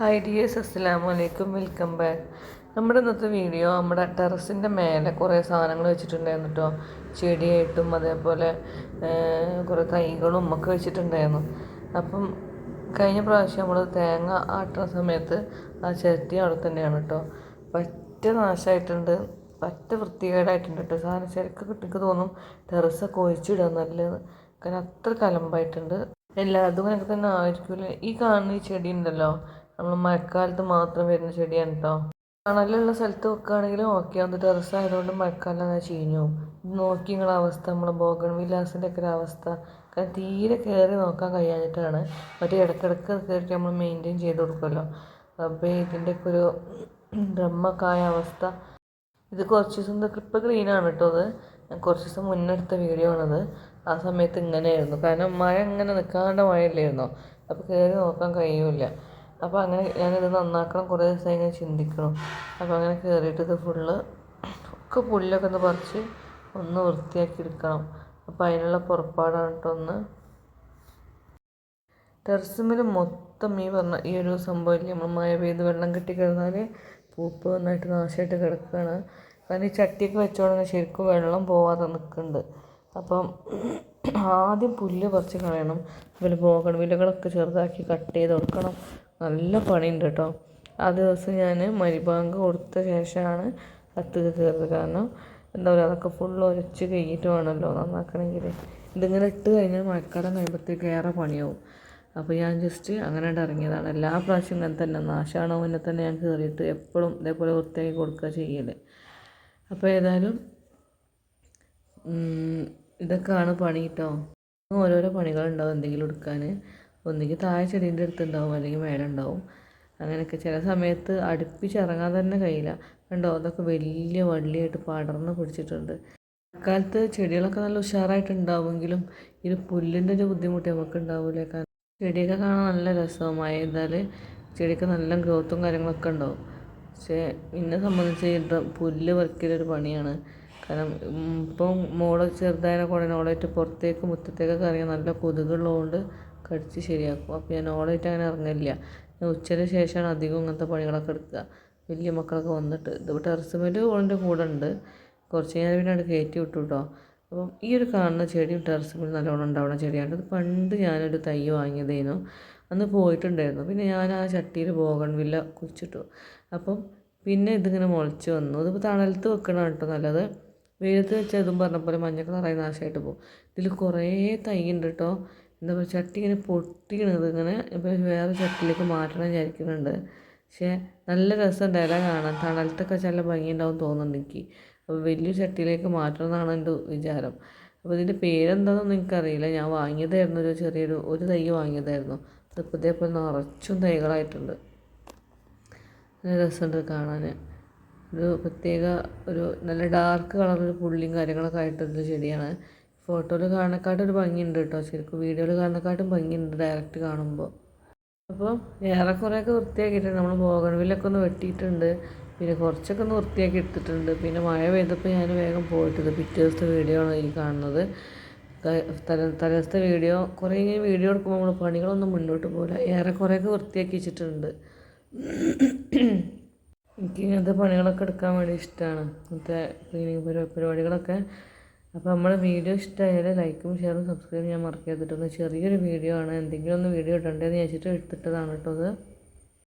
Hi dears, അസ്സലാമു അലൈക്കും, welcome back. നമ്മുടെ ഇന്നത്തെ വീഡിയോ നമ്മുടെ ടെറസിൻ്റെ മേലെ കുറേ സാധനങ്ങൾ വെച്ചിട്ടുണ്ടായിരുന്നു കേട്ടോ. ചെടിയായിട്ടും അതേപോലെ കുറേ തൈകളും ഒക്കെ വെച്ചിട്ടുണ്ടായിരുന്നു. അപ്പം കഴിഞ്ഞ പ്രാവശ്യം നമ്മൾ തേങ്ങ ആട്ടുന്ന സമയത്ത് ആ ചിരട്ടി അവിടെ തന്നെയാണ് കേട്ടോ. പറ്റ നാശമായിട്ടുണ്ട്, പറ്റ വൃത്തികേടായിട്ടുണ്ട് കേട്ടോ. സാധനം ശരിക്കും കിട്ടിക്ക് തോന്നും ടെറസൊക്കെ ഒഴിച്ചിടാൻ നല്ലത്, കാരണം അത്ര കലമ്പായിട്ടുണ്ട്. എല്ലാതും എനിക്ക് തന്നെ ആയിരിക്കില്ല. ഈ കാണുന്ന ഈ ചെടി ഉണ്ടല്ലോ, നമ്മൾ മഴക്കാലത്ത് മാത്രം വരുന്ന ചെടിയാണ് കേട്ടോ. തണലുള്ള സ്ഥലത്ത് വെക്കുകയാണെങ്കിലും ഓക്കെ, അത് ടെറസ് ആയതുകൊണ്ട് മഴക്കാലം അങ്ങനെ ചീഞ്ഞു പോകും. നോക്കി നിങ്ങളുടെ അവസ്ഥ, നമ്മളെ ബോഗൺവില്ലാസിൻ്റെ ഒക്കെ ഒരു അവസ്ഥ. കാരണം തീരെ കയറി നോക്കാൻ കഴിയാഞ്ഞിട്ടാണ്. മറ്റേ ഇടയ്ക്കിടയ്ക്ക് കയറിയിട്ട് നമ്മൾ മെയിൻറ്റെയിൻ ചെയ്ത് കൊടുക്കുമല്ലോ. അപ്പോൾ ഇതിൻ്റെയൊക്കെ ഒരു ഡ്രമ്മൊക്കെ ആയ അവസ്ഥ. ഇത് കുറച്ച് ദിവസം ഇപ്പോൾ ക്ലീനാണ് കേട്ടോ. അത് ഞാൻ കുറച്ച് ദിവസം മുന്നെടുത്ത വീഡിയോ ആണത്. ആ സമയത്ത് ഇങ്ങനെയായിരുന്നു, കാരണം മഴ ഇങ്ങനെ നിൽക്കാണ്ട് മഴയില്ലായിരുന്നോ, അപ്പോൾ കയറി നോക്കാൻ കഴിയില്ല. അപ്പോൾ അങ്ങനെ ഞാനിത് നന്നാക്കണം കുറേ ദിവസമായി ഇങ്ങനെ ചിന്തിക്കണം. അപ്പോൾ അങ്ങനെ കയറിയിട്ട് ഇത് ഫുള്ള് ഒക്കെ പുല്ലൊക്കെ ഒന്ന് പറിച്ച് ഒന്ന് വൃത്തിയാക്കി എടുക്കണം. അപ്പോൾ അതിനുള്ള പുറപ്പാടാണ് കേട്ടോ. ഒന്ന് ടെറസിന്മേൽ മൊത്തം ഈ പറഞ്ഞ ഈ ഒരു സംഭവമില്ല, നമ്മൾ മഴ പെയ്ത് വെള്ളം കെട്ടി കിടന്നാൽ പൂപ്പ് നന്നായിട്ട് നാശമായിട്ട് കിടക്കുകയാണ്. കാരണം ഈ ചട്ടിയൊക്കെ വെച്ചോണ്ടെങ്കിൽ ശരിക്കും വെള്ളം പോവാതെ നിൽക്കുന്നുണ്ട്. അപ്പം ആദ്യം പുല്ല് പറിച്ച് കളയണം. അതുപോലെ ബോഗൺവില്ലകളൊക്കെ ചെറുതാക്കി കട്ട് ചെയ്ത് കൊടുക്കണം. നല്ല പണിയുണ്ട് കേട്ടോ. ആ ദിവസം ഞാൻ മരിബാങ്ക് കൊടുത്ത ശേഷമാണ് കത്തുക കയറുന്നത്. കാരണം എന്താ പറയുക, അതൊക്കെ ഫുള്ള് ഉരച്ച് കഴിഞ്ഞിട്ട് വേണമല്ലോ നന്നാക്കണമെങ്കിൽ. ഇതിങ്ങനെ ഇട്ട് കഴിഞ്ഞാൽ മഴക്കാലം കഴിയുമ്പോഴത്തേക്ക് ഏറെ പണിയാവും. അപ്പോൾ ഞാൻ ജസ്റ്റ് അങ്ങനെ ഇറങ്ങിയതാണ്. എല്ലാ പ്രാവശ്യം ഇങ്ങനെ തന്നെ നാശമാണോ മുന്നേ തന്നെ ഞാൻ കയറിയിട്ട് എപ്പോഴും ഇതേപോലെ വൃത്തിയാക്കി കൊടുക്കുക ചെയ്യൽ. അപ്പോൾ ഏതായാലും ഇതൊക്കെയാണ് പണി കേട്ടോ. ഓരോരോ പണികളുണ്ടാവും എന്തെങ്കിലും എടുക്കാൻ. ഒന്നുകിൽ താഴെ ചെടീൻ്റെ അടുത്തുണ്ടാവും, അല്ലെങ്കിൽ മേലെ ഉണ്ടാവും. അങ്ങനെയൊക്കെ ചില സമയത്ത് അടുപ്പിച്ചിറങ്ങാൻ തന്നെ കഴിയില്ല. കണ്ടോ, അതൊക്കെ വലിയ വള്ളിയായിട്ട് പടർന്ന് പിടിച്ചിട്ടുണ്ട്. മഴക്കാലത്ത് ചെടികളൊക്കെ നല്ല ഉഷാറായിട്ടുണ്ടാവുമെങ്കിലും ഇത് പുല്ലിൻ്റെ ഒരു ബുദ്ധിമുട്ട് നമുക്ക് ഉണ്ടാവില്ല. കാരണം ചെടിയൊക്കെ കാണാൻ നല്ല രസമാണ്. മഴ പെയ്താൽ ചെടിക്ക് നല്ല ഗ്രോത്തും കാര്യങ്ങളൊക്കെ ഉണ്ടാവും. പക്ഷേ എന്നെ സംബന്ധിച്ച് പുല്ല് പറിക്കലൊരു പണിയാണ്. കാരണം ഇപ്പം മോള് ചെറുതായതിനെ കൊണ്ട് ഓളായിട്ട് പുറത്തേക്ക് മുറ്റത്തേക്കൊക്കെ ഇറങ്ങി നല്ല കൊതുകുള്ളതുകൊണ്ട് കടിച്ച് ശരിയാക്കും. അപ്പോൾ ഞാൻ ഓളായിട്ട് അങ്ങനെ ഇറങ്ങില്ല. ഞാൻ ഉച്ചയ്ക്ക് ശേഷമാണ് അധികം ഇങ്ങനത്തെ പണികളൊക്കെ എടുക്കുക, വലിയ മക്കളൊക്കെ വന്നിട്ട്. ഇത് ടെറസുമേൽ ഓളിൻ്റെ കൂടെ ഉണ്ട്. കുറച്ച് ഞാൻ പിന്നെ അത് കയറ്റി വിട്ടു കേട്ടോ. അപ്പം ഈ ഒരു കാണുന്ന ചെടിയും ടെറസുമേൽ നല്ലോണം ഉണ്ടാവുന്ന ചെടിയാണ്. ഇത് പണ്ട് ഞാനൊരു തൈ വാങ്ങിയതേനു, അന്ന് പോയിട്ടുണ്ടായിരുന്നു. പിന്നെ ഞാൻ ആ ചട്ടിയിൽ ബോഗൺവില്ല കുഴിച്ചിട്ടു. അപ്പം പിന്നെ ഇതിങ്ങനെ മുളച്ച് വന്നു. ഇതിപ്പോൾ തണലത്ത് വെക്കണം കേട്ടോ നല്ലത്. വെയിലത്ത് വെച്ചാൽ ഇതും പറഞ്ഞ പോലെ മഞ്ഞ കളറായി നാശമായിട്ട് പോകും. ഇതിൽ കുറേ തൈ ഉണ്ട് കേട്ടോ. എന്താ പറയുക, ചട്ടി ഇങ്ങനെ പൊട്ടിക്കണത് ഇങ്ങനെ. ഇപ്പോൾ വേറെ ചട്ടിയിലേക്ക് മാറ്റണം വിചാരിക്കുന്നുണ്ട്. പക്ഷേ നല്ല രസമുണ്ട് ഇല കാണാൻ. തണലത്തൊക്കെ നല്ല ഭംഗിയുണ്ടാവും തോന്നുന്നുണ്ട് എനിക്ക്. അപ്പോൾ വലിയ ചട്ടിയിലേക്ക് മാറ്റണം എന്നാണ് എൻ്റെ വിചാരം. അപ്പോൾ ഇതിൻ്റെ പേരെന്താണെന്നൊന്നും എനിക്കറിയില്ല. ഞാൻ വാങ്ങിയതായിരുന്നു, ഒരു തൈ വാങ്ങിയതായിരുന്നു. അതിപ്പോൾ ഇതേപോലെ നിറച്ചും തൈകളായിട്ടുണ്ട്. നല്ല രസമുണ്ട് കാണാൻ. ഒരു പ്രത്യേക ഒരു നല്ല ഡാർക്ക് കളറൊരു പുള്ളിയും കാര്യങ്ങളൊക്കെ ആയിട്ടൊരു ചെടിയാണ്. ഫോട്ടോയിൽ കാണുന്നേക്കാട്ടും ഒരു ഭംഗിയുണ്ട് കേട്ടോ. ശരിക്കും വീഡിയോയിൽ കാണുന്നേക്കാട്ടും ഭംഗിയുണ്ട് ഡയറക്റ്റ് കാണുമ്പോൾ. അപ്പോൾ ഏറെക്കുറെയൊക്കെ വൃത്തിയാക്കിയിട്ടുണ്ട്. നമ്മൾ ബോഗൺവില്ലൊക്കെ ഒന്ന് വെട്ടിയിട്ടുണ്ട്. പിന്നെ കുറച്ചൊക്കെ ഒന്ന് വൃത്തിയാക്കി എടുത്തിട്ടുണ്ട്. പിന്നെ മഴ പെയ്തപ്പോൾ ഞാൻ വേഗം പോയിട്ടത് പിറ്റേ ദിവസത്തെ വീഡിയോ ആണ് ഈ കാണുന്നത്. തലേദിവസത്തെ വീഡിയോ കുറേ വീഡിയോ എടുക്കുമ്പോൾ നമ്മൾ പണികളൊന്നും മുന്നോട്ട് പോകില്ല. ഏറെക്കുറെയൊക്കെ വൃത്തിയാക്കി വെച്ചിട്ടുണ്ട്. എനിക്ക് ഇങ്ങനത്തെ പണികളൊക്കെ എടുക്കാൻ വേണ്ടി ഇഷ്ടമാണ്, ഇങ്ങനത്തെ ക്ലീനിങ് പരിപാടികളൊക്കെ. അപ്പോൾ നമ്മുടെ വീഡിയോ ഇഷ്ടമായാൽ ലൈക്കും ഷെയറും സബ്സ്ക്രൈബ് ചെയ്യാൻ മറക്കരുത്. ചെറിയൊരു വീഡിയോ ആണ്, എന്തെങ്കിലും ഒന്ന് വീഡിയോ ഇടണ്ടേന്ന് വിചാരിച്ചിട്ട് എടുത്തിട്ടതാണ് കേട്ടോ അത്.